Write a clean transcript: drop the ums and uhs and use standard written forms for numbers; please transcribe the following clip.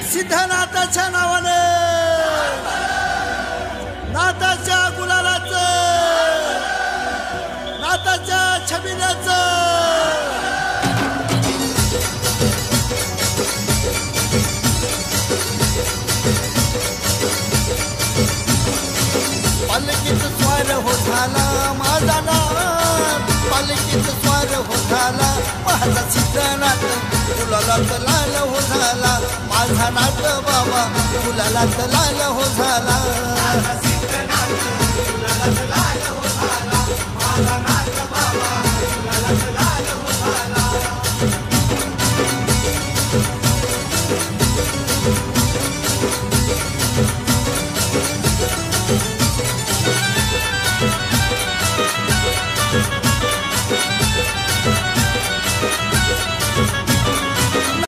सिद्धनाथाच्या नावाने नाथाच्या गुलालाचं नाथाच्या छबिल्याचं पालखीत स्वार हो झाला माझा नाथ पालखीत स्वार हो झाला माझा सिद्धनाथ गुलालात लाल हो झाला माझा नाथ बाबा गुलालात लाल हो झाला.